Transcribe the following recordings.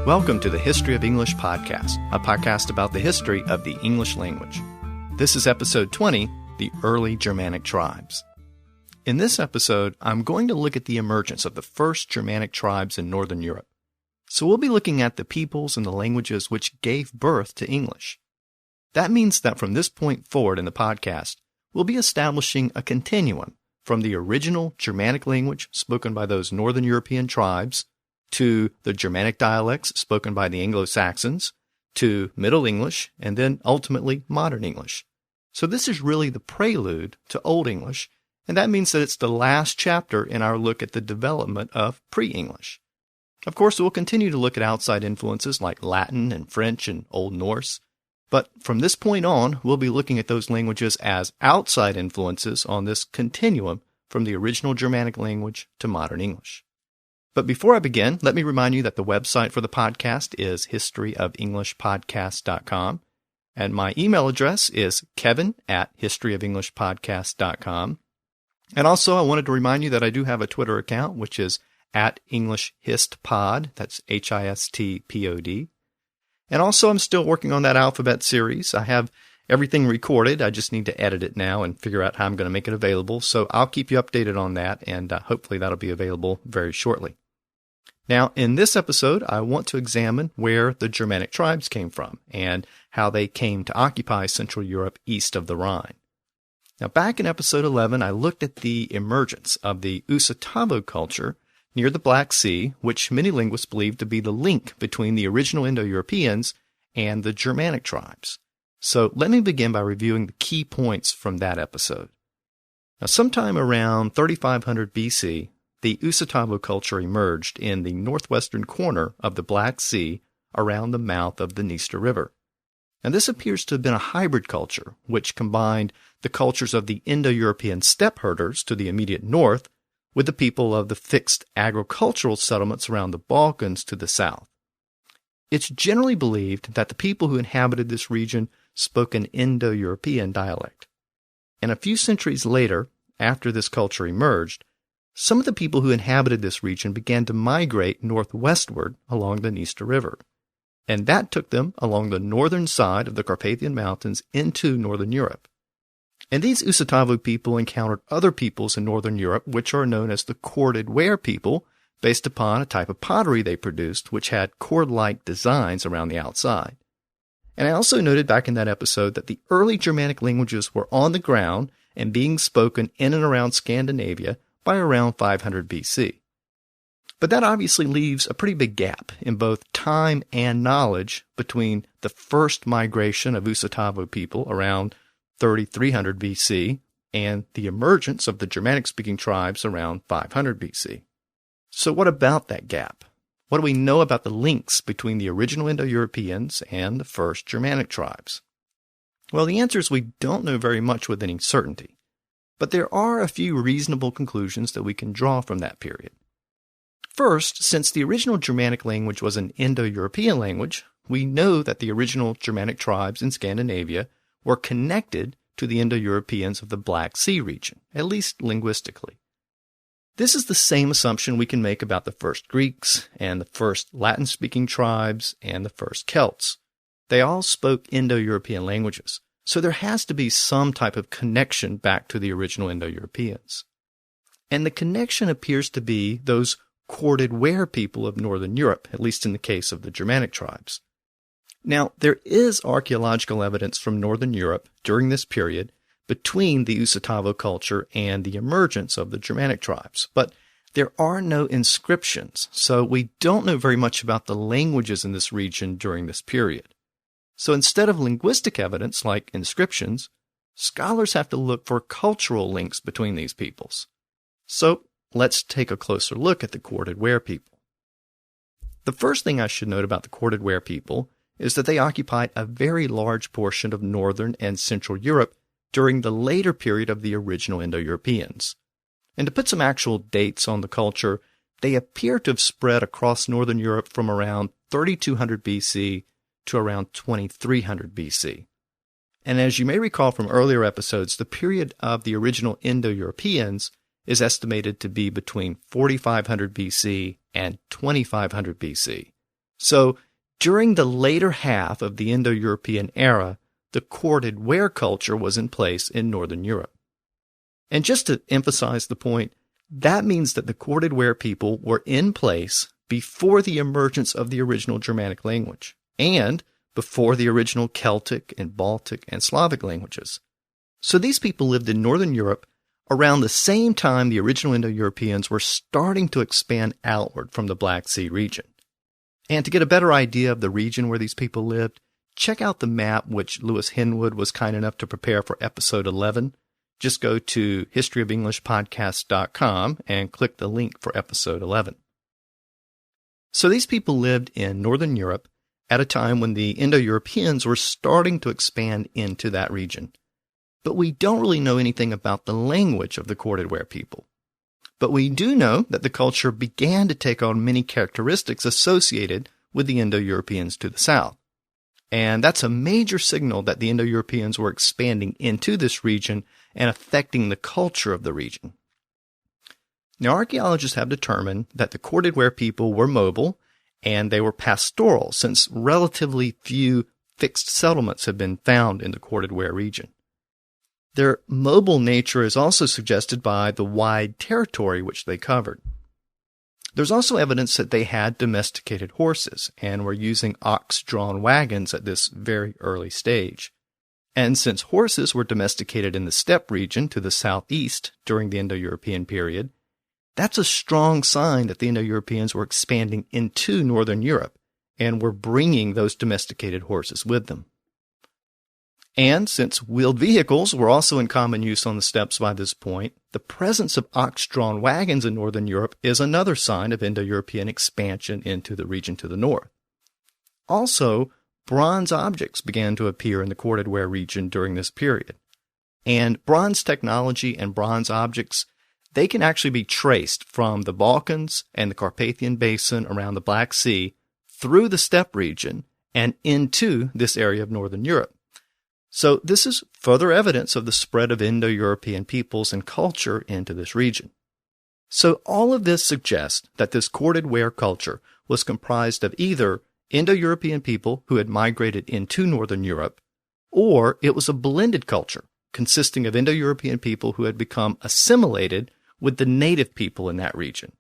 Welcome to the History of English podcast, a podcast about the history of the English language. This is episode 20, The Early Germanic Tribes. In this episode, I'm going to look at the emergence of the first Germanic tribes in Northern Europe. So we'll be looking at the peoples and the languages which gave birth to English. That means that from this point forward in the podcast, we'll be establishing a continuum from the original Germanic language spoken by those Northern European tribes to the Germanic dialects spoken by the Anglo-Saxons, to Middle English, and then ultimately Modern English. So this is really the prelude to Old English, and that means that it's the last chapter in our look at the development of pre-English. Of course, we'll continue to look at outside influences like Latin and French and Old Norse, but from this point on, we'll be looking at those languages as outside influences on this continuum from the original Germanic language to Modern English. But before I begin, let me remind you that the website for the podcast is historyofenglishpodcast.com, and my email address is kevin@historyofenglishpodcast.com. And also, I wanted to remind you that I do have a Twitter account, which is @EnglishHistPod, that's HISTPOD. And also, I'm still working on that alphabet series. I have everything recorded. I just need to edit it now and figure out how I'm going to make it available. So I'll keep you updated on that, and hopefully that'll be available very shortly. Now, in this episode, I want to examine where the Germanic tribes came from and how they came to occupy Central Europe east of the Rhine. Now, back in episode 11, I looked at the emergence of the Usatavo culture near the Black Sea, which many linguists believe to be the link between the original Indo-Europeans and the Germanic tribes. So let me begin by reviewing the key points from that episode. Now, sometime around 3500 BC, the Usatavo culture emerged in the northwestern corner of the Black Sea around the mouth of the Dniester River. And this appears to have been a hybrid culture, which combined the cultures of the Indo-European steppe herders to the immediate north with the people of the fixed agricultural settlements around the Balkans to the south. It's generally believed that the people who inhabited this region spoke an Indo-European dialect. And a few centuries later, after this culture emerged, some of the people who inhabited this region began to migrate northwestward along the Dniester River. And that took them along the northern side of the Carpathian Mountains into northern Europe. And these Usatavo people encountered other peoples in northern Europe, which are known as the corded ware people, based upon a type of pottery they produced, which had cord-like designs around the outside. And I also noted back in that episode that the early Germanic languages were on the ground and being spoken in and around Scandinavia by around 500 BC. But that obviously leaves a pretty big gap in both time and knowledge between the first migration of Usatavo people around 3300 BC and the emergence of the Germanic-speaking tribes around 500 BC. So what about that gap? What do we know about the links between the original Indo-Europeans and the first Germanic tribes? Well, the answer is we don't know very much with any certainty, but there are a few reasonable conclusions that we can draw from that period. First, since the original Germanic language was an Indo-European language, we know that the original Germanic tribes in Scandinavia were connected to the Indo-Europeans of the Black Sea region, at least linguistically. This is the same assumption we can make about the first Greeks and the first Latin-speaking tribes and the first Celts. They all spoke Indo-European languages, so there has to be some type of connection back to the original Indo-Europeans. And the connection appears to be those corded ware people of northern Europe, at least in the case of the Germanic tribes. Now, there is archaeological evidence from northern Europe during this period between the Usatavo culture and the emergence of the Germanic tribes, but there are no inscriptions, so we don't know very much about the languages in this region during this period. So instead of linguistic evidence like inscriptions, scholars have to look for cultural links between these peoples. So let's take a closer look at the corded ware people. The first thing I should note about the corded ware people is that they occupied a very large portion of northern and central Europe during the later period of the original Indo-Europeans. And to put some actual dates on the culture, they appear to have spread across northern Europe from around 3200 BC to around 2300 BC. And as you may recall from earlier episodes, the period of the original Indo-Europeans is estimated to be between 4500 BC and 2500 BC. So during the later half of the Indo-European era, the corded ware culture was in place in Northern Europe. And just to emphasize the point, that means that the corded ware people were in place before the emergence of the original Germanic language and before the original Celtic and Baltic and Slavic languages. So these people lived in Northern Europe around the same time the original Indo-Europeans were starting to expand outward from the Black Sea region. And to get a better idea of the region where these people lived, check out the map which Lewis Henwood was kind enough to prepare for episode 11. Just go to historyofenglishpodcast.com and click the link for episode 11. So these people lived in Northern Europe at a time when the Indo-Europeans were starting to expand into that region. But we don't really know anything about the language of the corded ware people. But we do know that the culture began to take on many characteristics associated with the Indo-Europeans to the south. And that's a major signal that the Indo-Europeans were expanding into this region and affecting the culture of the region. Now, archaeologists have determined that the corded ware people were mobile and they were pastoral, since relatively few fixed settlements have been found in the corded ware region. Their mobile nature is also suggested by the wide territory which they covered. There's also evidence that they had domesticated horses and were using ox-drawn wagons at this very early stage. And since horses were domesticated in the steppe region to the southeast during the Indo-European period, that's a strong sign that the Indo-Europeans were expanding into Northern Europe and were bringing those domesticated horses with them. And since wheeled vehicles were also in common use on the steppes by this point, the presence of ox-drawn wagons in Northern Europe is another sign of Indo-European expansion into the region to the north. Also, bronze objects began to appear in the corded ware region during this period. And bronze technology and bronze objects, they can actually be traced from the Balkans and the Carpathian Basin around the Black Sea through the steppe region and into this area of Northern Europe. So this is further evidence of the spread of Indo-European peoples and culture into this region. So all of this suggests that this corded ware culture was comprised of either Indo-European people who had migrated into Northern Europe, or it was a blended culture consisting of Indo-European people who had become assimilated with the native people in that region.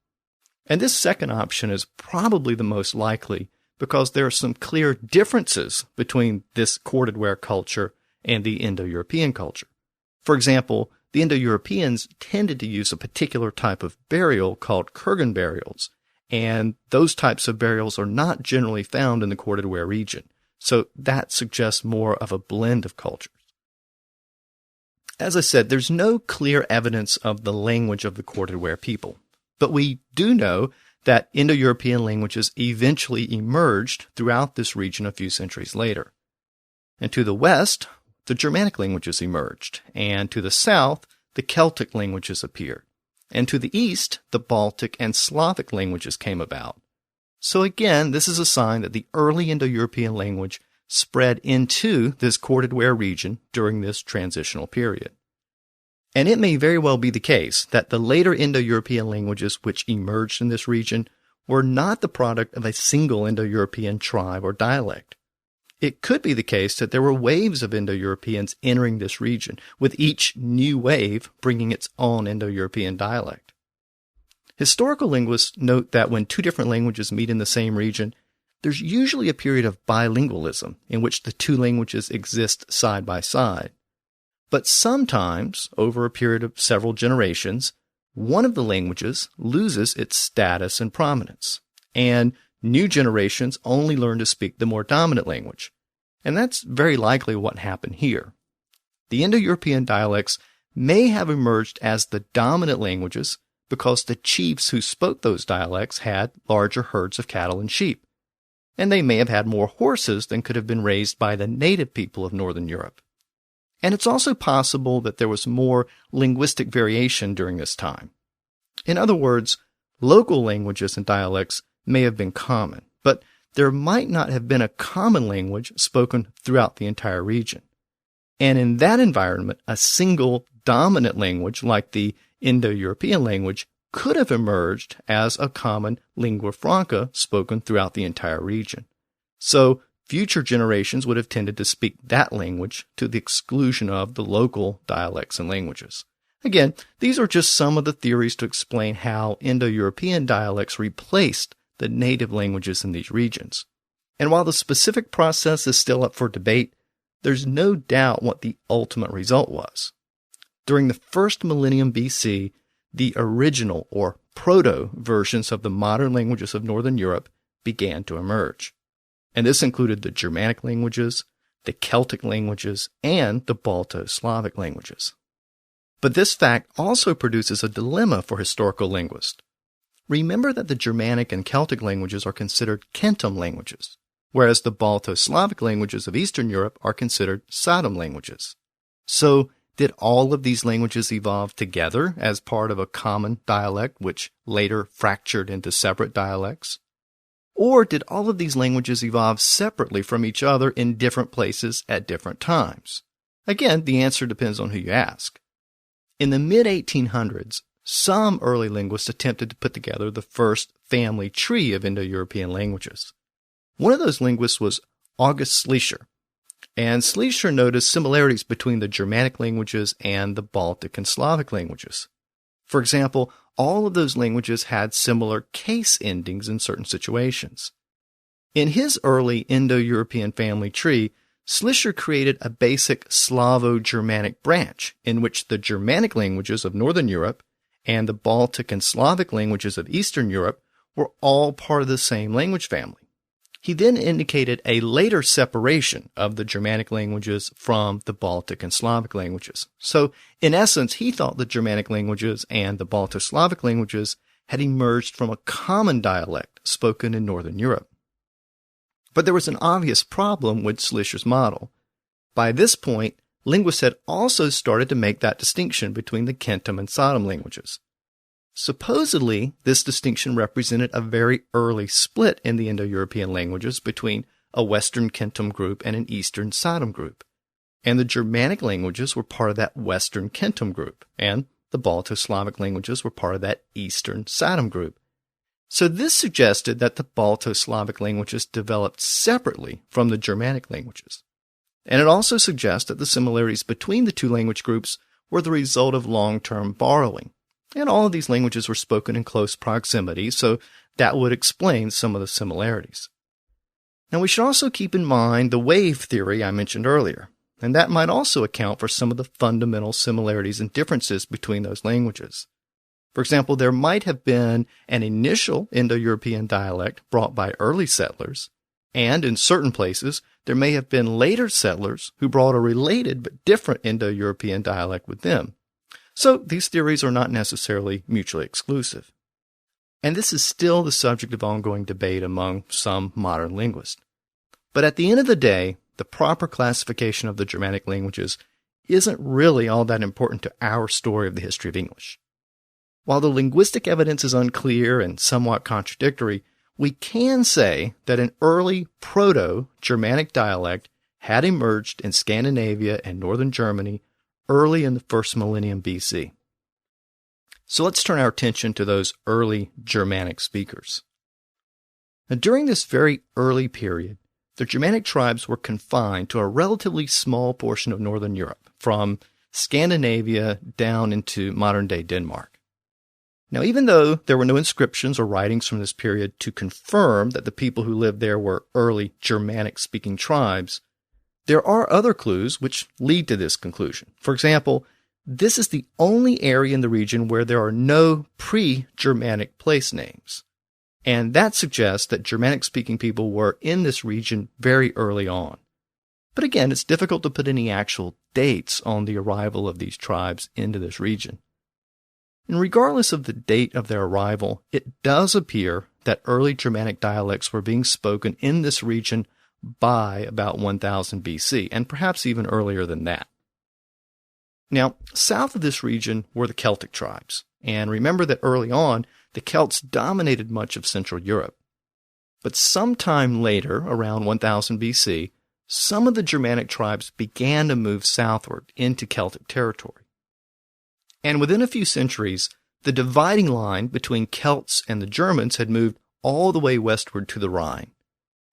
And this second option is probably the most likely because there are some clear differences between this corded ware culture and the Indo-European culture. For example, the Indo-Europeans tended to use a particular type of burial called kurgan burials, and those types of burials are not generally found in the corded ware region, so that suggests more of a blend of cultures. As I said, there's no clear evidence of the language of the corded ware people, but we do know that Indo-European languages eventually emerged throughout this region a few centuries later. And to the west, the Germanic languages emerged, and to the south, the Celtic languages appeared. And to the east, the Baltic and Slavic languages came about. So again, this is a sign that the early Indo-European language spread into this corded ware region during this transitional period. And it may very well be the case that the later Indo-European languages which emerged in this region were not the product of a single Indo-European tribe or dialect. It could be the case that there were waves of Indo-Europeans entering this region, with each new wave bringing its own Indo-European dialect. Historical linguists note that when two different languages meet in the same region, there's usually a period of bilingualism in which the two languages exist side by side. But sometimes, over a period of several generations, one of the languages loses its status and prominence, and new generations only learn to speak the more dominant language. And that's very likely what happened here. The Indo-European dialects may have emerged as the dominant languages because the chiefs who spoke those dialects had larger herds of cattle and sheep, and they may have had more horses than could have been raised by the native people of Northern Europe. And it's also possible that there was more linguistic variation during this time. In other words, local languages and dialects may have been common, but there might not have been a common language spoken throughout the entire region. And in that environment, a single dominant language like the Indo-European language could have emerged as a common lingua franca spoken throughout the entire region. So future generations would have tended to speak that language to the exclusion of the local dialects and languages. Again, these are just some of the theories to explain how Indo-European dialects replaced the native languages in these regions. And while the specific process is still up for debate, there's no doubt what the ultimate result was. During the first millennium BC, the original or proto-versions of the modern languages of Northern Europe began to emerge. And this included the Germanic languages, the Celtic languages, and the Balto-Slavic languages. But this fact also produces a dilemma for historical linguists. Remember that the Germanic and Celtic languages are considered Kentum languages, whereas the Balto-Slavic languages of Eastern Europe are considered Sodom languages. So, did all of these languages evolve together as part of a common dialect which later fractured into separate dialects? Or did all of these languages evolve separately from each other in different places at different times? Again, the answer depends on who you ask. In the mid-1800s, some early linguists attempted to put together the first family tree of Indo-European languages. One of those linguists was August Schleicher, and Schleicher noticed similarities between the Germanic languages and the Baltic and Slavic languages. For example, all of those languages had similar case endings in certain situations. In his early Indo-European family tree, Schleicher created a basic Slavo-Germanic branch in which the Germanic languages of Northern Europe and the Baltic and Slavic languages of Eastern Europe were all part of the same language family. He then indicated a later separation of the Germanic languages from the Baltic and Slavic languages. So, in essence, he thought the Germanic languages and the Balto-Slavic languages had emerged from a common dialect spoken in Northern Europe. But there was an obvious problem with Schleicher's model. By this point, linguists had also started to make that distinction between the Kentum and Sodom languages. Supposedly, this distinction represented a very early split in the Indo-European languages between a Western Kentum group and an Eastern Sodom group. And the Germanic languages were part of that Western Kentum group, and the Balto-Slavic languages were part of that Eastern Sodom group. So this suggested that the Balto-Slavic languages developed separately from the Germanic languages. And it also suggests that the similarities between the two language groups were the result of long-term borrowing. And all of these languages were spoken in close proximity, so that would explain some of the similarities. Now we should also keep in mind the wave theory I mentioned earlier, and that might also account for some of the fundamental similarities and differences between those languages. For example, there might have been an initial Indo-European dialect brought by early settlers, and in certain places, there may have been later settlers who brought a related but different Indo-European dialect with them. So these theories are not necessarily mutually exclusive. And this is still the subject of ongoing debate among some modern linguists. But at the end of the day, the proper classification of the Germanic languages isn't really all that important to our story of the history of English. While the linguistic evidence is unclear and somewhat contradictory, we can say that an early Proto-Germanic dialect had emerged in Scandinavia and northern Germany early in the first millennium BC. So let's turn our attention to those early Germanic speakers. Now, during this very early period, the Germanic tribes were confined to a relatively small portion of northern Europe, from Scandinavia down into modern-day Denmark. Now, even though there were no inscriptions or writings from this period to confirm that the people who lived there were early Germanic-speaking tribes, there are other clues which lead to this conclusion. For example, this is the only area in the region where there are no pre-Germanic place names. And that suggests that Germanic-speaking people were in this region very early on. But again, it's difficult to put any actual dates on the arrival of these tribes into this region. And regardless of the date of their arrival, it does appear that early Germanic dialects were being spoken in this region by about 1000 BC, and perhaps even earlier than that. Now, south of this region were the Celtic tribes, and remember that early on, the Celts dominated much of Central Europe. But sometime later, around 1000 BC, some of the Germanic tribes began to move southward into Celtic territory. And within a few centuries, the dividing line between Celts and the Germans had moved all the way westward to the Rhine.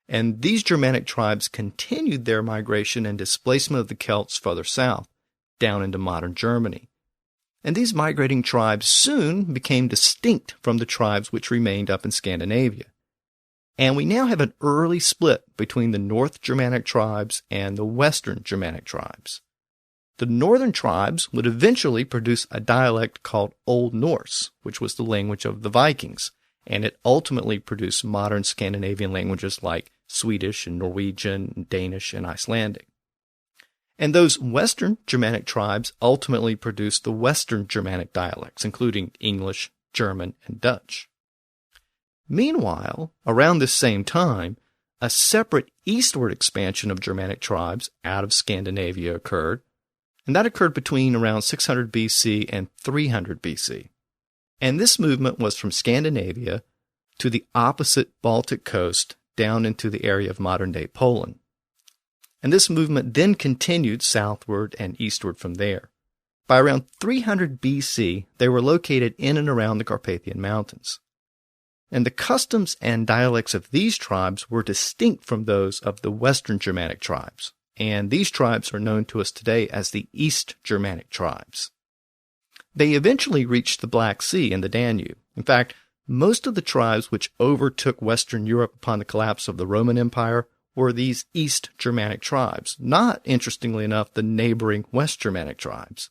And these Germanic tribes continued their migration and displacement of the Celts further south, down into modern Germany. And these migrating tribes soon became distinct from the tribes which remained up in Scandinavia. And we now have an early split between the North Germanic tribes and the Western Germanic tribes. The northern tribes would eventually produce a dialect called Old Norse, which was the language of the Vikings, and it ultimately produced modern Scandinavian languages like Swedish and Norwegian, and Danish and Icelandic. And those Western Germanic tribes ultimately produced the Western Germanic dialects, including English, German, and Dutch. Meanwhile, around this same time, a separate eastward expansion of Germanic tribes out of Scandinavia occurred, and that occurred between around 600 BC and 300 BC. And this movement was from Scandinavia to the opposite Baltic coast down into the area of modern-day Poland. And this movement then continued southward and eastward from there. By around 300 BC, they were located in and around the Carpathian Mountains. And the customs and dialects of these tribes were distinct from those of the Western Germanic tribes. And these tribes are known to us today as the East Germanic tribes. They eventually reached the Black Sea and the Danube. In fact, most of the tribes which overtook Western Europe upon the collapse of the Roman Empire were these East Germanic tribes, not, interestingly enough, the neighboring West Germanic tribes.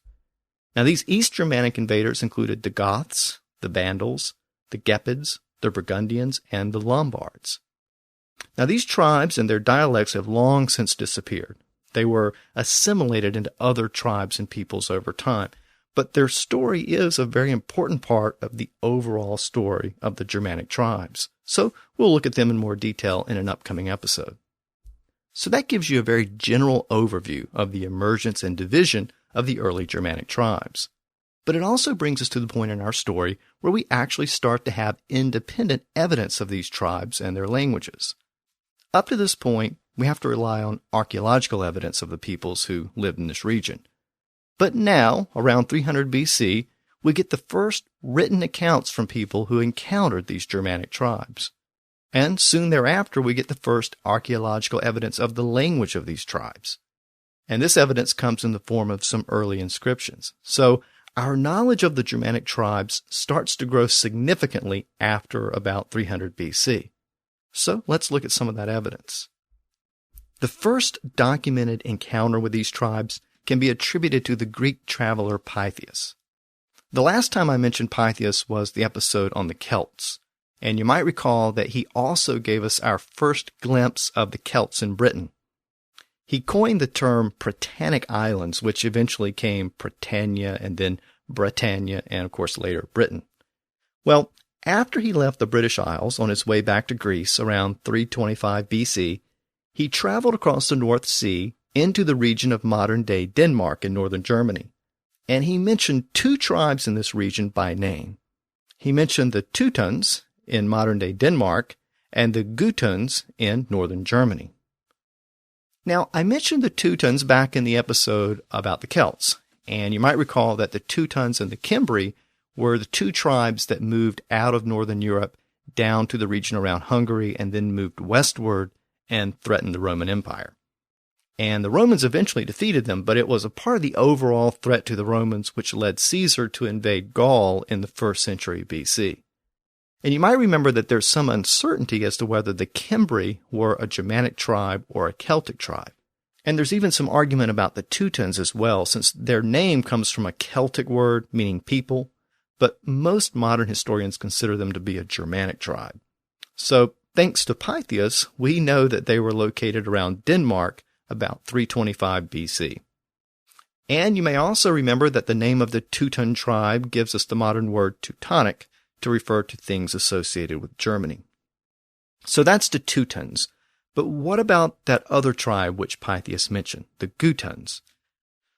Now, these East Germanic invaders included the Goths, the Vandals, the Gepids, the Burgundians, and the Lombards. Now, these tribes and their dialects have long since disappeared. They were assimilated into other tribes and peoples over time, but their story is a very important part of the overall story of the Germanic tribes. So we'll look at them in more detail in an upcoming episode. So that gives you a very general overview of the emergence and division of the early Germanic tribes. But it also brings us to the point in our story where we actually start to have independent evidence of these tribes and their languages. Up to this point, we have to rely on archaeological evidence of the peoples who lived in this region. But now, around 300 BC, we get the first written accounts from people who encountered these Germanic tribes. And soon thereafter, we get the first archaeological evidence of the language of these tribes. And this evidence comes in the form of some early inscriptions. So our knowledge of the Germanic tribes starts to grow significantly after about 300 BC. So let's look at some of that evidence. The first documented encounter with these tribes can be attributed to the Greek traveler Pytheas. The last time I mentioned Pytheas was the episode on the Celts, and you might recall that he also gave us our first glimpse of the Celts in Britain. He coined the term Britannic Islands, which eventually came Britannia and then Britannia and, of course, later Britain. Well, after he left the British Isles on his way back to Greece around 325 BC, he traveled across the North Sea into the region of modern-day Denmark in northern Germany. And he mentioned two tribes in this region by name. He mentioned the Teutons in modern-day Denmark and the Guttuns in northern Germany. Now, I mentioned the Teutons back in the episode about the Celts, and you might recall that the Teutons and the Cimbri were the two tribes that moved out of northern Europe down to the region around Hungary and then moved westward and threatened the Roman Empire. And the Romans eventually defeated them, but it was a part of the overall threat to the Romans which led Caesar to invade Gaul in the 1st century BC. And you might remember that there's some uncertainty as to whether the Cimbri were a Germanic tribe or a Celtic tribe. And there's even some argument about the Teutons as well, since their name comes from a Celtic word meaning people, but most modern historians consider them to be a Germanic tribe. So, thanks to Pytheas, we know that they were located around Denmark about 325 BC. And you may also remember that the name of the Teuton tribe gives us the modern word Teutonic to refer to things associated with Germany. So that's the Teutons. But what about that other tribe which Pytheas mentioned, the Guttuns?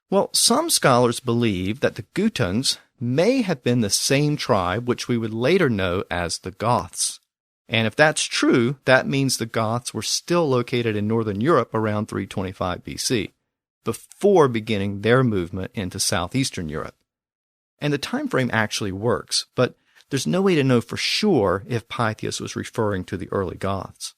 Well, some scholars believe that the Guttuns may have been the same tribe which we would later know as the Goths. And if that's true, that means the Goths were still located in northern Europe around 325 BC, before beginning their movement into southeastern Europe. And the time frame actually works, but there's no way to know for sure if Pythias was referring to the early Goths.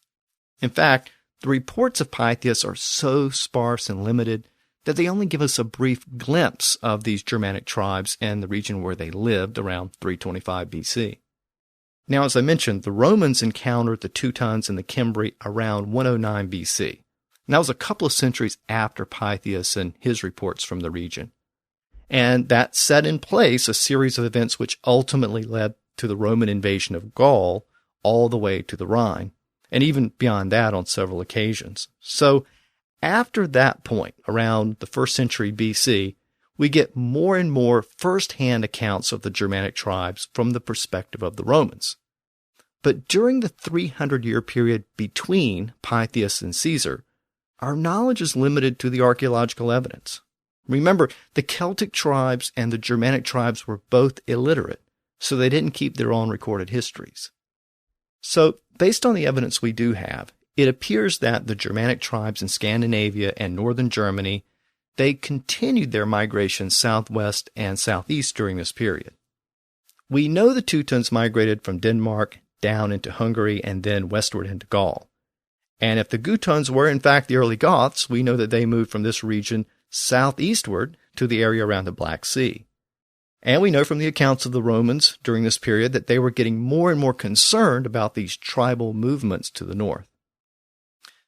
In fact, the reports of Pythias are so sparse and limited that they only give us a brief glimpse of these Germanic tribes and the region where they lived around 325 BC. Now, as I mentioned, the Romans encountered the Teutons and the Cimbri around 109 BC. And that was a couple of centuries after Pythias and his reports from the region. And that set in place a series of events which ultimately led to the Roman invasion of Gaul all the way to the Rhine, and even beyond that on several occasions. So after that point, around the 1st century BC, we get more and more first-hand accounts of the Germanic tribes from the perspective of the Romans. But during the 300-year period between Pythias and Caesar, our knowledge is limited to the archaeological evidence. Remember, the Celtic tribes and the Germanic tribes were both illiterate, so they didn't keep their own recorded histories. So, based on the evidence we do have, it appears that the Germanic tribes in Scandinavia and northern Germany, they continued their migration southwest and southeast during this period. We know the Teutons migrated from Denmark down into Hungary and then westward into Gaul. And if the Teutons were in fact the early Goths, we know that they moved from this region southeastward to the area around the Black Sea. And we know from the accounts of the Romans during this period that they were getting more and more concerned about these tribal movements to the north.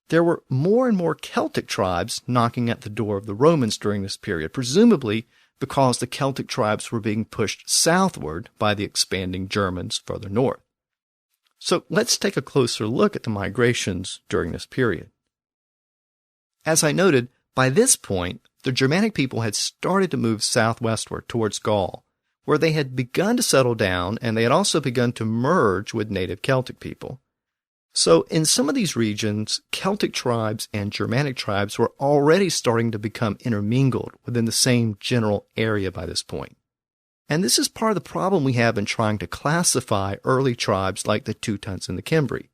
There were more and more Celtic tribes knocking at the door of the Romans during this period, presumably because the Celtic tribes were being pushed southward by the expanding Germans further north. So let's take a closer look at the migrations during this period. As I noted, by this point, the Germanic people had started to move southwestward towards Gaul, where they had begun to settle down and they had also begun to merge with native Celtic people. So in some of these regions, Celtic tribes and Germanic tribes were already starting to become intermingled within the same general area by this point. And this is part of the problem we have in trying to classify early tribes like the Teutons and the Cimbri.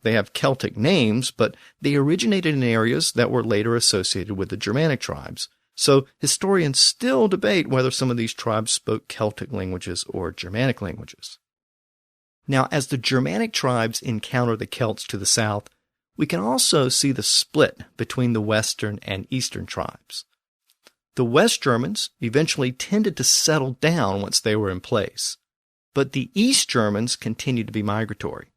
They have Celtic names, but they originated in areas that were later associated with the Germanic tribes. So historians still debate whether some of these tribes spoke Celtic languages or Germanic languages. Now, as the Germanic tribes encounter the Celts to the south, we can also see the split between the Western and Eastern tribes. The West Germans eventually tended to settle down once they were in place, but the East Germans continued to be migratory.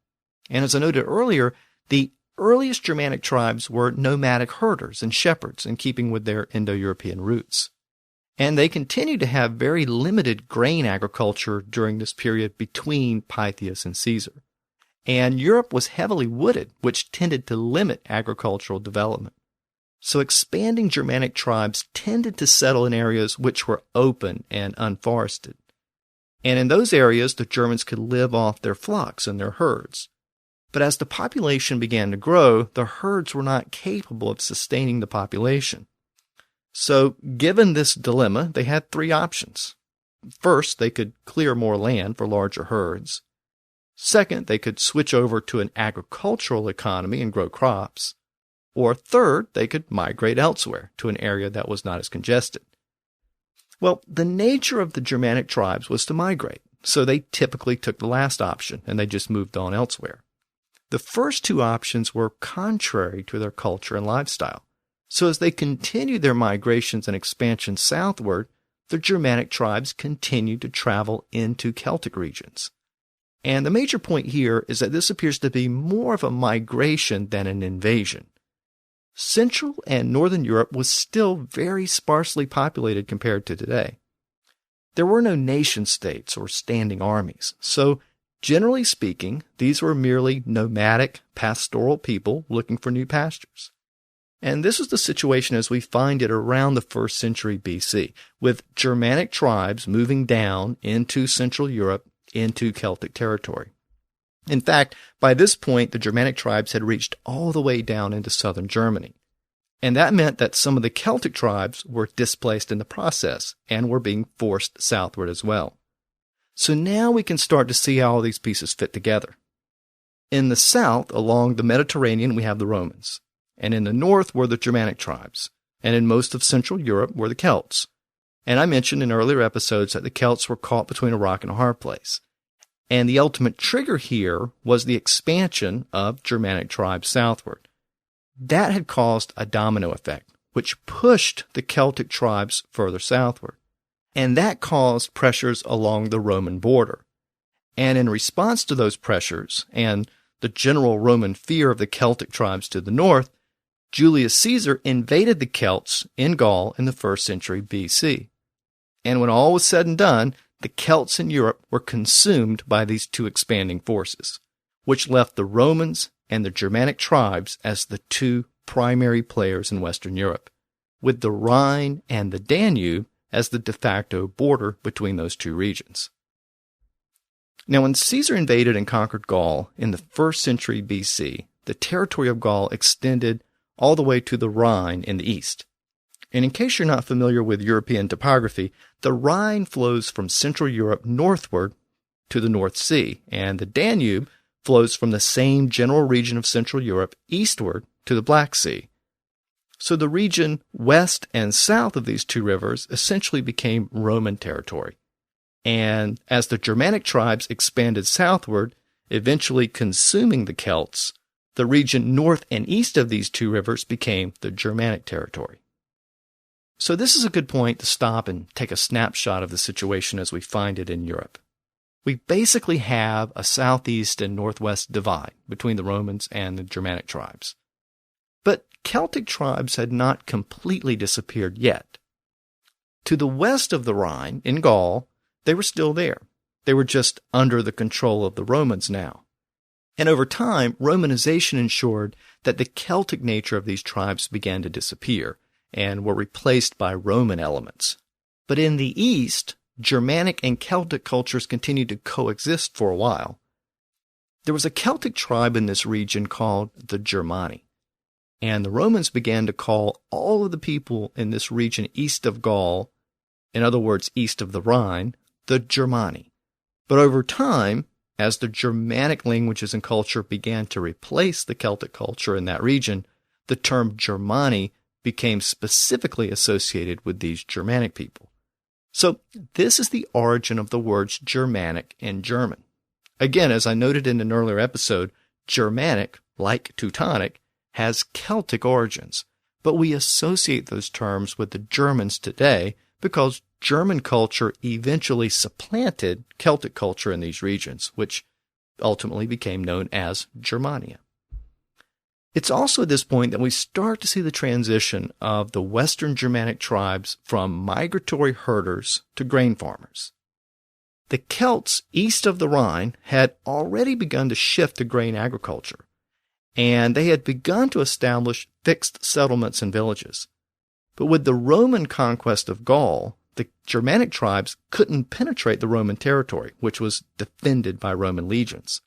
And as I noted earlier, the earliest Germanic tribes were nomadic herders and shepherds in keeping with their Indo-European roots. And they continued to have very limited grain agriculture during this period between Pythias and Caesar. And Europe was heavily wooded, which tended to limit agricultural development. So expanding Germanic tribes tended to settle in areas which were open and unforested. And in those areas, the Germans could live off their flocks and their herds. But as the population began to grow, the herds were not capable of sustaining the population. So, given this dilemma, they had three options. First, they could clear more land for larger herds. Second, they could switch over to an agricultural economy and grow crops. Or third, they could migrate elsewhere to an area that was not as congested. Well, the nature of the Germanic tribes was to migrate, so they typically took the last option and they just moved on elsewhere. The first two options were contrary to their culture and lifestyle. So as they continued their migrations and expansion southward, the Germanic tribes continued to travel into Celtic regions. And the major point here is that this appears to be more of a migration than an invasion. Central and Northern Europe was still very sparsely populated compared to today. There were no nation-states or standing armies, so generally speaking, these were merely nomadic, pastoral people looking for new pastures. And this was the situation as we find it around the 1st century BC, with Germanic tribes moving down into Central Europe into Celtic territory. In fact, by this point, the Germanic tribes had reached all the way down into southern Germany. And that meant that some of the Celtic tribes were displaced in the process and were being forced southward as well. So now we can start to see how all these pieces fit together. In the south, along the Mediterranean, we have the Romans. And in the north were the Germanic tribes. And in most of Central Europe were the Celts. And I mentioned in earlier episodes that the Celts were caught between a rock and a hard place. And the ultimate trigger here was the expansion of Germanic tribes southward. That had caused a domino effect, which pushed the Celtic tribes further southward. And that caused pressures along the Roman border. And in response to those pressures and the general Roman fear of the Celtic tribes to the north, Julius Caesar invaded the Celts in Gaul in the 1st century BC. And when all was said and done, the Celts in Europe were consumed by these two expanding forces, which left the Romans and the Germanic tribes as the two primary players in Western Europe, with the Rhine and the Danube as the de facto border between those two regions. Now, when Caesar invaded and conquered Gaul in the 1st century BC, the territory of Gaul extended all the way to the Rhine in the east. And in case you're not familiar with European topography, the Rhine flows from Central Europe northward to the North Sea, and the Danube flows from the same general region of Central Europe eastward to the Black Sea. So the region west and south of these two rivers essentially became Roman territory. And as the Germanic tribes expanded southward, eventually consuming the Celts, the region north and east of these two rivers became the Germanic territory. So this is a good point to stop and take a snapshot of the situation as we find it in Europe. We basically have a southeast and northwest divide between the Romans and the Germanic tribes. But Celtic tribes had not completely disappeared yet. To the west of the Rhine, in Gaul, they were still there. They were just under the control of the Romans now. And over time, Romanization ensured that the Celtic nature of these tribes began to disappear and were replaced by Roman elements. But in the east, Germanic and Celtic cultures continued to coexist for a while. There was a Celtic tribe in this region called the Germani, and the Romans began to call all of the people in this region east of Gaul, in other words, east of the Rhine, the Germani. But over time, as the Germanic languages and culture began to replace the Celtic culture in that region, the term Germani became specifically associated with these Germanic people. So this is the origin of the words Germanic and German. Again, as I noted in an earlier episode, Germanic, like Teutonic, has Celtic origins, but we associate those terms with the Germans today because German culture eventually supplanted Celtic culture in these regions, which ultimately became known as Germania. It's also at this point that we start to see the transition of the Western Germanic tribes from migratory herders to grain farmers. The Celts east of the Rhine had already begun to shift to grain agriculture, and they had begun to establish fixed settlements and villages. But with the Roman conquest of Gaul, the Germanic tribes couldn't penetrate the Roman territory, which was defended by Roman legions.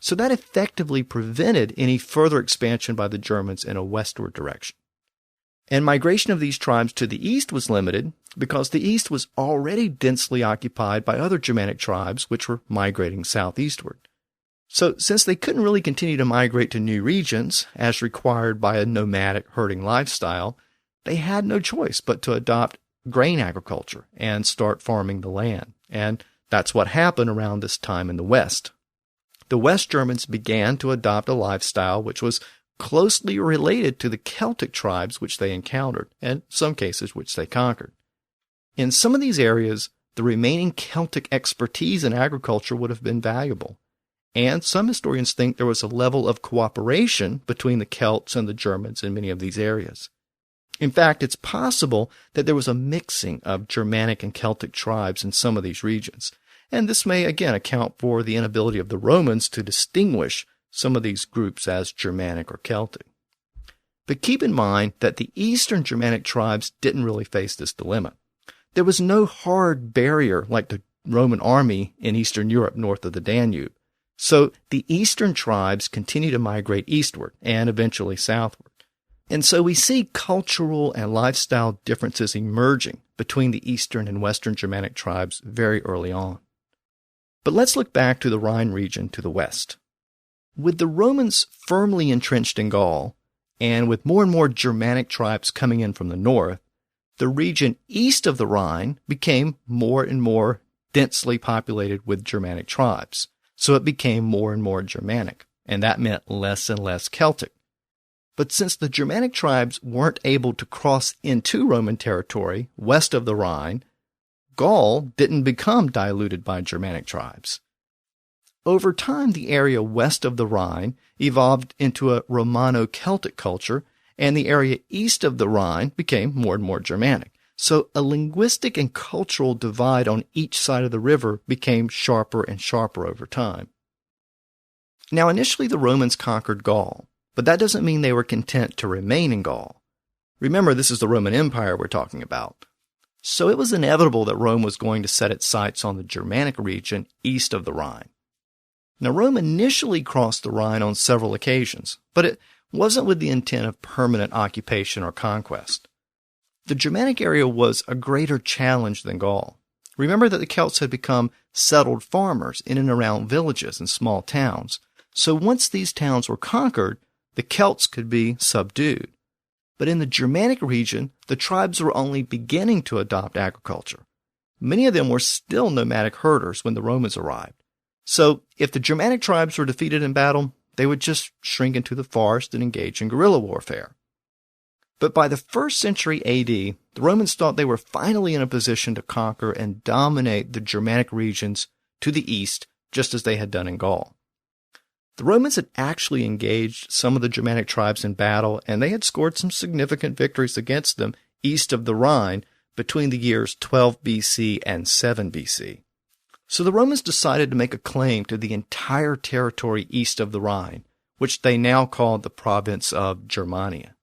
So that effectively prevented any further expansion by the Germans in a westward direction. And migration of these tribes to the east was limited because the east was already densely occupied by other Germanic tribes which were migrating southeastward. So since they couldn't really continue to migrate to new regions as required by a nomadic herding lifestyle, they had no choice but to adopt grain agriculture and start farming the land. And that's what happened around this time in the West. The West Germans began to adopt a lifestyle which was closely related to the Celtic tribes which they encountered, and in some cases which they conquered. In some of these areas, the remaining Celtic expertise in agriculture would have been valuable, and some historians think there was a level of cooperation between the Celts and the Germans in many of these areas. In fact, it's possible that there was a mixing of Germanic and Celtic tribes in some of these regions, and this may again account for the inability of the Romans to distinguish some of these groups as Germanic or Celtic. But keep in mind that the Eastern Germanic tribes didn't really face this dilemma. There was no hard barrier like the Roman army in Eastern Europe north of the Danube. So the Eastern tribes continue to migrate eastward and eventually southward. And so we see cultural and lifestyle differences emerging between the Eastern and Western Germanic tribes very early on. But let's look back to the Rhine region to the west. With the Romans firmly entrenched in Gaul, and with more and more Germanic tribes coming in from the north the region east of the Rhine became more and more densely populated with Germanic tribes. So it became more and more Germanic, and that meant less and less Celtic. But since the Germanic tribes weren't able to cross into Roman territory west of the Rhine, Gaul didn't become diluted by Germanic tribes. Over time, the area west of the Rhine evolved into a Romano-Celtic culture, and the area east of the Rhine became more and more Germanic. So a linguistic and cultural divide on each side of the river became sharper and sharper over time. Now, initially the Romans conquered Gaul, but that doesn't mean they were content to remain in Gaul. Remember, this is the Roman Empire we're talking about. So it was inevitable that Rome was going to set its sights on the Germanic region east of the Rhine. Now, Rome initially crossed the Rhine on several occasions, but it wasn't with the intent of permanent occupation or conquest. The Germanic area was a greater challenge than Gaul. Remember that the Celts had become settled farmers in and around villages and small towns, so once these towns were conquered, the Celts could be subdued. But in the Germanic region, the tribes were only beginning to adopt agriculture. Many of them were still nomadic herders when the Romans arrived. So if the Germanic tribes were defeated in battle, they would just shrink into the forest and engage in guerrilla warfare. But by the 1st century AD, the Romans thought they were finally in a position to conquer and dominate the Germanic regions to the east, just as they had done in Gaul. The Romans had actually engaged some of the Germanic tribes in battle, and they had scored some significant victories against them east of the Rhine between the years 12 BC and 7 BC. So the Romans decided to make a claim to the entire territory east of the Rhine, which they now called the province of Germania.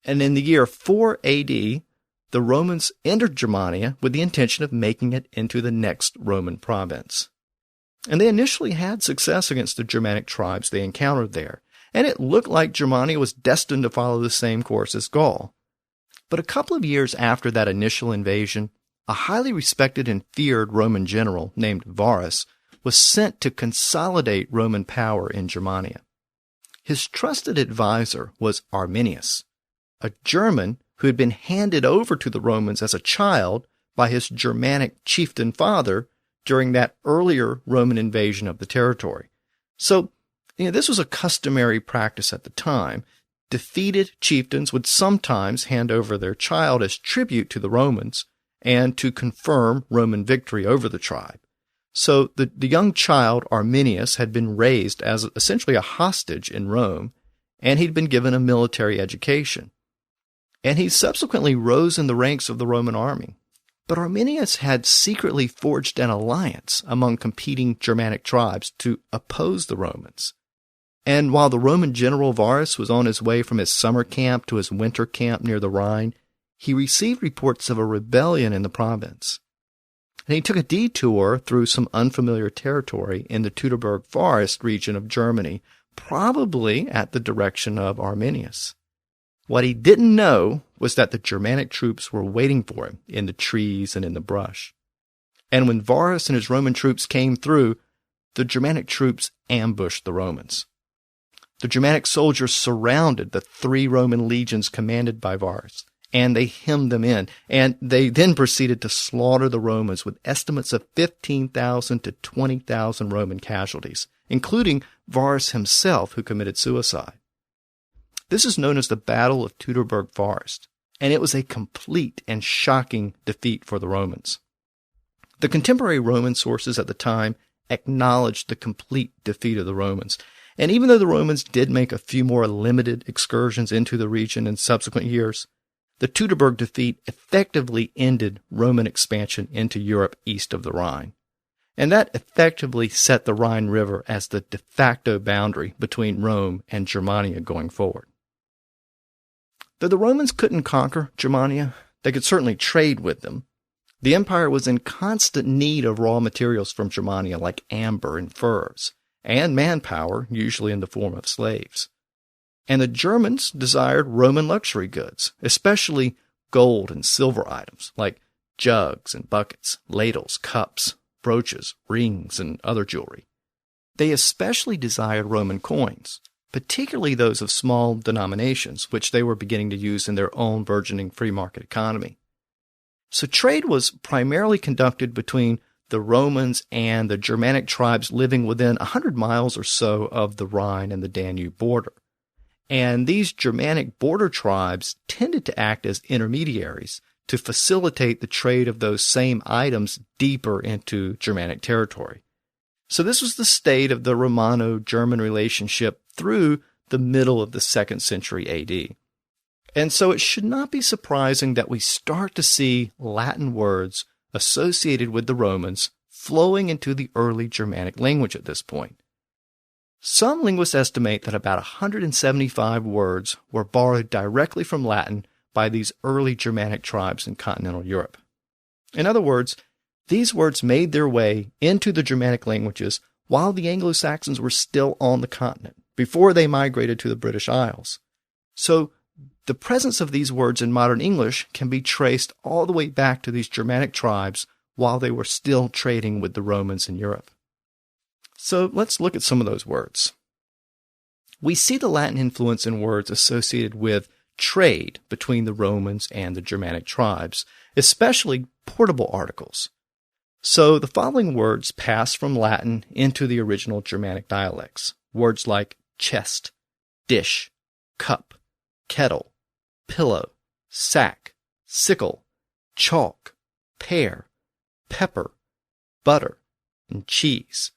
And in the year 4 AD, the Romans entered Germania with the intention of making it into the next Roman province. And they initially had success against the Germanic tribes they encountered there, and it looked like Germania was destined to follow the same course as Gaul. But a couple of years after that initial invasion, a highly respected and feared Roman general named Varus was sent to consolidate Roman power in Germania. His trusted advisor was Arminius, a German who had been handed over to the Romans as a child by his Germanic chieftain father during that earlier Roman invasion of the territory. So, this was a customary practice at the time. Defeated chieftains would sometimes hand over their child as tribute to the Romans and to confirm Roman victory over the tribe. So the young child, Arminius, had been raised as essentially a hostage in Rome, and he'd been given a military education. And he subsequently rose in the ranks of the Roman army. But Arminius had secretly forged an alliance among competing Germanic tribes to oppose the Romans. And while the Roman general Varus was on his way from his summer camp to his winter camp near the Rhine, he received reports of a rebellion in the province. And he took a detour through some unfamiliar territory in the Teutoburg Forest region of Germany, probably at the direction of Arminius. What he didn't know was that the Germanic troops were waiting for him in the trees and in the brush. And when Varus and his Roman troops came through, the Germanic troops ambushed the Romans. The Germanic soldiers surrounded the 3 Roman legions commanded by Varus, and they hemmed them in, and they then proceeded to slaughter the Romans with estimates of 15,000 to 20,000 Roman casualties, including Varus himself, who committed suicide. This is known as the Battle of Teutoburg Forest, and it was a complete and shocking defeat for the Romans. The contemporary Roman sources at the time acknowledged the complete defeat of the Romans, and even though the Romans did make a few more limited excursions into the region in subsequent years, the Teutoburg defeat effectively ended Roman expansion into Europe east of the Rhine. And that effectively set the Rhine River as the de facto boundary between Rome and Germania going forward. Though the Romans couldn't conquer Germania, they could certainly trade with them. The empire was in constant need of raw materials from Germania like amber and furs, and manpower, usually in the form of slaves. And the Germans desired Roman luxury goods, especially gold and silver items like jugs and buckets, ladles, cups, brooches, rings, and other jewelry. They especially desired Roman coins, particularly those of small denominations, which they were beginning to use in their own burgeoning free market economy. So trade was primarily conducted between the Romans and the Germanic tribes living within 100 miles or so of the Rhine and the Danube border. And these Germanic border tribes tended to act as intermediaries to facilitate the trade of those same items deeper into Germanic territory. So this was the state of the Romano-German relationship through the middle of the 2nd century AD. And so it should not be surprising that we start to see Latin words associated with the Romans flowing into the early Germanic language at this point. Some linguists estimate that about 175 words were borrowed directly from Latin by these early Germanic tribes in continental Europe. In other words, these words made their way into the Germanic languages while the Anglo-Saxons were still on the continent, before they migrated to the British Isles. So the presence of these words in modern English can be traced all the way back to these Germanic tribes while they were still trading with the Romans in Europe. So let's look at some of those words. We see the Latin influence in words associated with trade between the Romans and the Germanic tribes, especially portable articles. So the following words pass from Latin into the original Germanic dialects. Words like chest, dish, cup, kettle, pillow, sack, sickle, chalk, pear, pepper, butter, and cheese.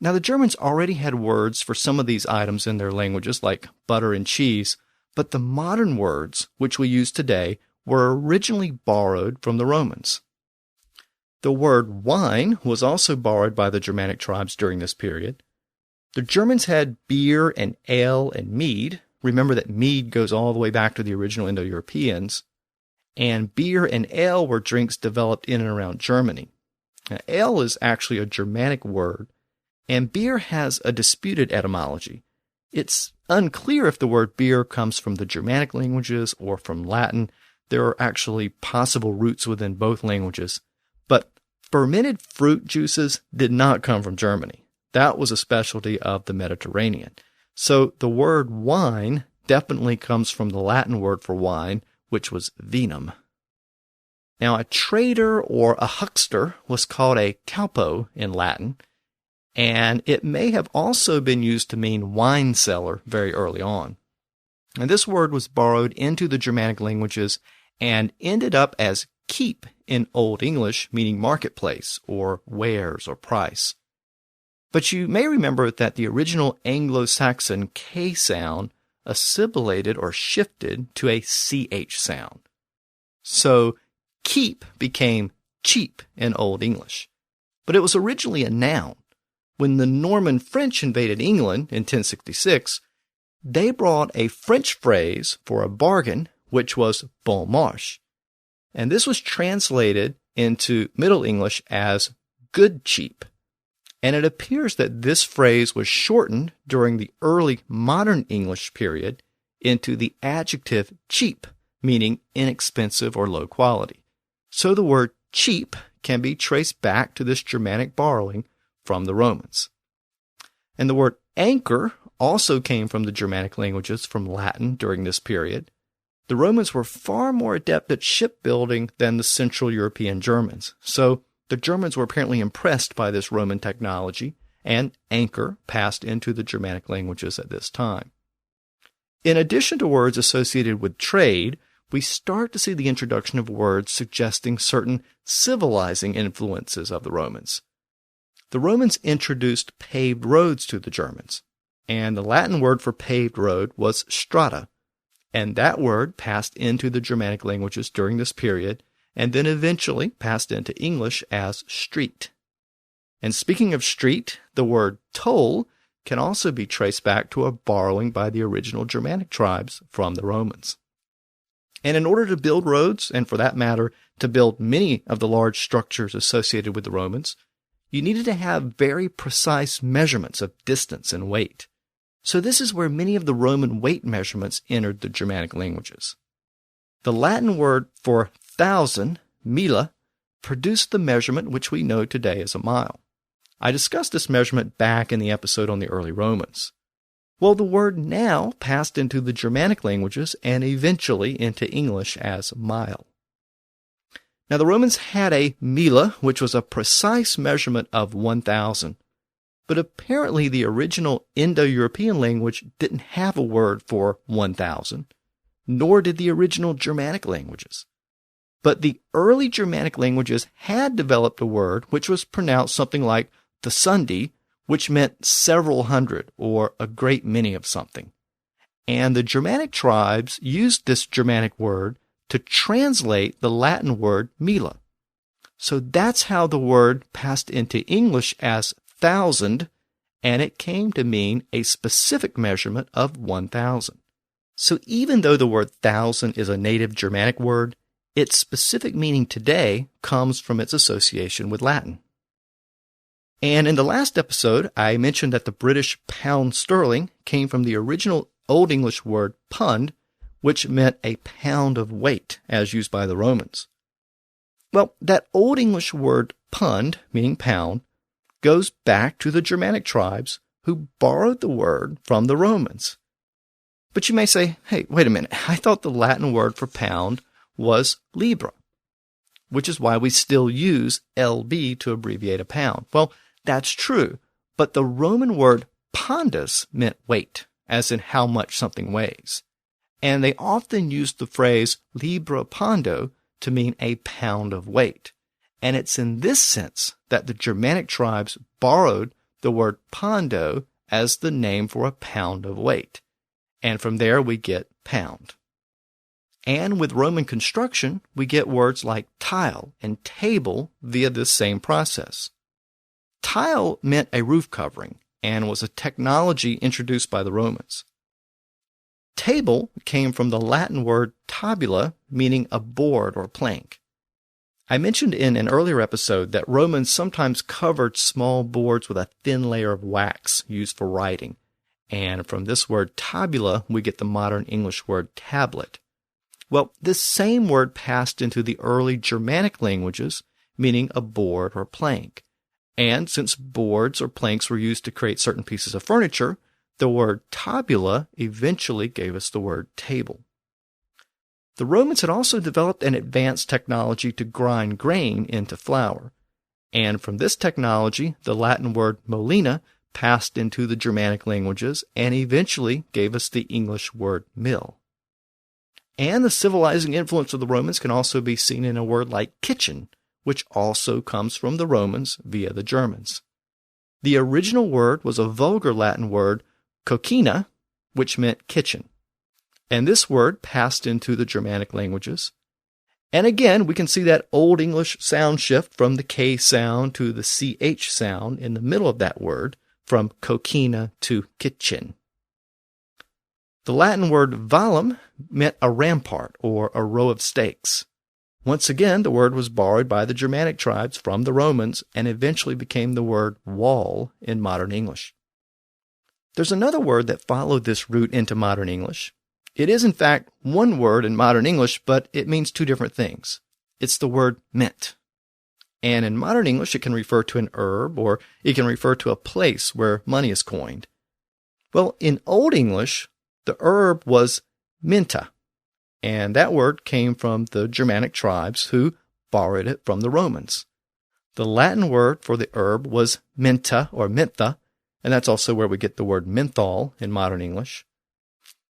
Now, the Germans already had words for some of these items in their languages, like butter and cheese, but the modern words, which we use today, were originally borrowed from the Romans. The word wine was also borrowed by the Germanic tribes during this period. The Germans had beer and ale and mead. Remember that mead goes all the way back to the original Indo-Europeans. And beer and ale were drinks developed in and around Germany. Now, ale is actually a Germanic word, and beer has a disputed etymology. It's unclear if the word beer comes from the Germanic languages or from Latin. There are actually possible roots within both languages. But fermented fruit juices did not come from Germany. That was a specialty of the Mediterranean. So the word wine definitely comes from the Latin word for wine, which was vinum. Now, a trader or a huckster was called a caupo in Latin, and it may have also been used to mean wine cellar very early on. And this word was borrowed into the Germanic languages and ended up as keep in Old English, meaning marketplace or wares or price. But you may remember that the original Anglo-Saxon K sound assimilated or shifted to a CH sound. So keep became cheap in Old English. But it was originally a noun. When the Norman French invaded England in 1066, they brought a French phrase for a bargain, which was bon marché. And this was translated into Middle English as good cheap. And it appears that this phrase was shortened during the early modern English period into the adjective cheap, meaning inexpensive or low quality. So the word cheap can be traced back to this Germanic borrowing from the Romans. And the word anchor also came from the Germanic languages from Latin during this period. The Romans were far more adept at shipbuilding than the Central European Germans. So the Germans were apparently impressed by this Roman technology, and anchor passed into the Germanic languages at this time. In addition to words associated with trade, we start to see the introduction of words suggesting certain civilizing influences of the Romans. The Romans introduced paved roads to the Germans, and the Latin word for paved road was strada, and that word passed into the Germanic languages during this period, and then eventually passed into English as street. And speaking of street, the word toll can also be traced back to a borrowing by the original Germanic tribes from the Romans. And in order to build roads, and for that matter, to build many of the large structures associated with the Romans, you needed to have very precise measurements of distance and weight. So this is where many of the Roman weight measurements entered the Germanic languages. The Latin word for thousand, mila, produced the measurement which we know today as a mile. I discussed this measurement back in the episode on the early Romans. Well, the word now passed into the Germanic languages and eventually into English as mile. Now, the Romans had a mila, which was a precise measurement of 1,000. But apparently the original Indo-European language didn't have a word for 1,000, nor did the original Germanic languages. But the early Germanic languages had developed a word which was pronounced something like "thusundi," which meant several hundred or a great many of something. And the Germanic tribes used this Germanic word to translate the Latin word mila. So that's how the word passed into English as thousand, and it came to mean a specific measurement of 1,000. So even though the word thousand is a native Germanic word, its specific meaning today comes from its association with Latin. And in the last episode, I mentioned that the British pound sterling came from the original Old English word pund, which meant a pound of weight, as used by the Romans. Well, that Old English word pund, meaning pound, goes back to the Germanic tribes who borrowed the word from the Romans. But you may say, hey, wait a minute, I thought the Latin word for pound was libra, which is why we still use lb to abbreviate a pound. Well, that's true, but the Roman word pondus meant weight, as in how much something weighs. And they often used the phrase libra pondo to mean a pound of weight. And it's in this sense that the Germanic tribes borrowed the word pondo as the name for a pound of weight. And from there we get pound. And with Roman construction, we get words like tile and table via this same process. Tile meant a roof covering and was a technology introduced by the Romans. Table came from the Latin word tabula, meaning a board or plank. I mentioned in an earlier episode that Romans sometimes covered small boards with a thin layer of wax used for writing. And from this word tabula, we get the modern English word tablet. Well, this same word passed into the early Germanic languages, meaning a board or plank. And since boards or planks were used to create certain pieces of furniture, the word tabula eventually gave us the word table. The Romans had also developed an advanced technology to grind grain into flour. And from this technology, the Latin word molina passed into the Germanic languages and eventually gave us the English word mill. And the civilizing influence of the Romans can also be seen in a word like kitchen, which also comes from the Romans via the Germans. The original word was a vulgar Latin word, coquina, which meant kitchen. And this word passed into the Germanic languages. And again, we can see that Old English sound shift from the K sound to the CH sound in the middle of that word, from coquina to kitchen. The Latin word vallum meant a rampart or a row of stakes. Once again, the word was borrowed by the Germanic tribes from the Romans and eventually became the word wall in modern English. There's another word that followed this route into modern English. It is, in fact, one word in modern English, but it means two different things. It's the word mint. And in modern English, it can refer to an herb or it can refer to a place where money is coined. Well, in Old English, the herb was minta, and that word came from the Germanic tribes who borrowed it from the Romans. The Latin word for the herb was minta or mintha, and that's also where we get the word menthol in modern English.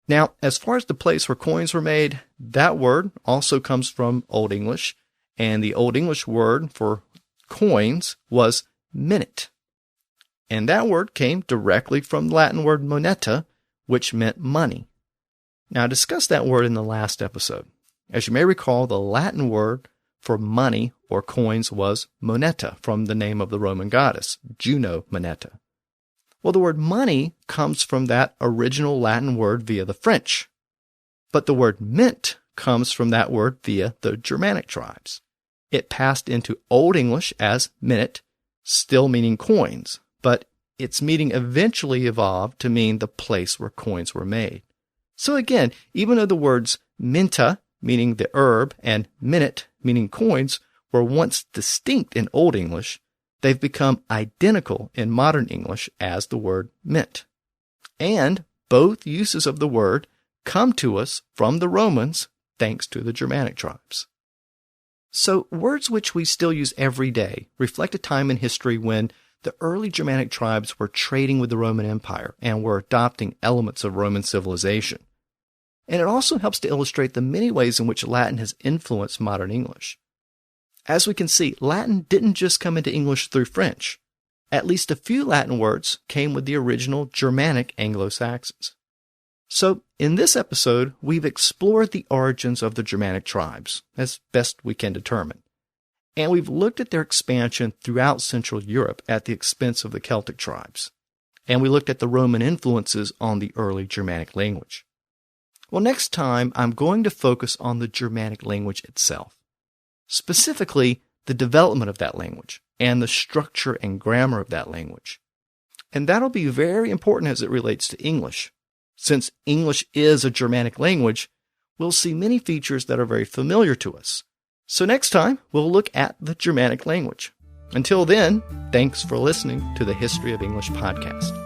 Now, as far as the place where coins were made, that word also comes from Old English, and the Old English word for coins was minute. And that word came directly from the Latin word moneta, which meant money. Now, I discussed that word in the last episode. As you may recall, the Latin word for money or coins was moneta, from the name of the Roman goddess, Juno Moneta. Well, the word money comes from that original Latin word via the French. But the word mint comes from that word via the Germanic tribes. It passed into Old English as minute, still meaning coins, but its meaning eventually evolved to mean the place where coins were made. So again, even though the words minta, meaning the herb, and minute, meaning coins, were once distinct in Old English, they've become identical in modern English as the word mint. And both uses of the word come to us from the Romans thanks to the Germanic tribes. So words which we still use every day reflect a time in history when the early Germanic tribes were trading with the Roman Empire and were adopting elements of Roman civilization. And it also helps to illustrate the many ways in which Latin has influenced modern English. As we can see, Latin didn't just come into English through French. At least a few Latin words came with the original Germanic Anglo-Saxons. So, in this episode, we've explored the origins of the Germanic tribes, as best we can determine. And we've looked at their expansion throughout Central Europe at the expense of the Celtic tribes. And we looked at the Roman influences on the early Germanic language. Well, next time, I'm going to focus on the Germanic language itself. Specifically, the development of that language and the structure and grammar of that language. And that'll be very important as it relates to English. Since English is a Germanic language, we'll see many features that are very familiar to us. So next time, we'll look at the Germanic language. Until then, thanks for listening to the History of English podcast.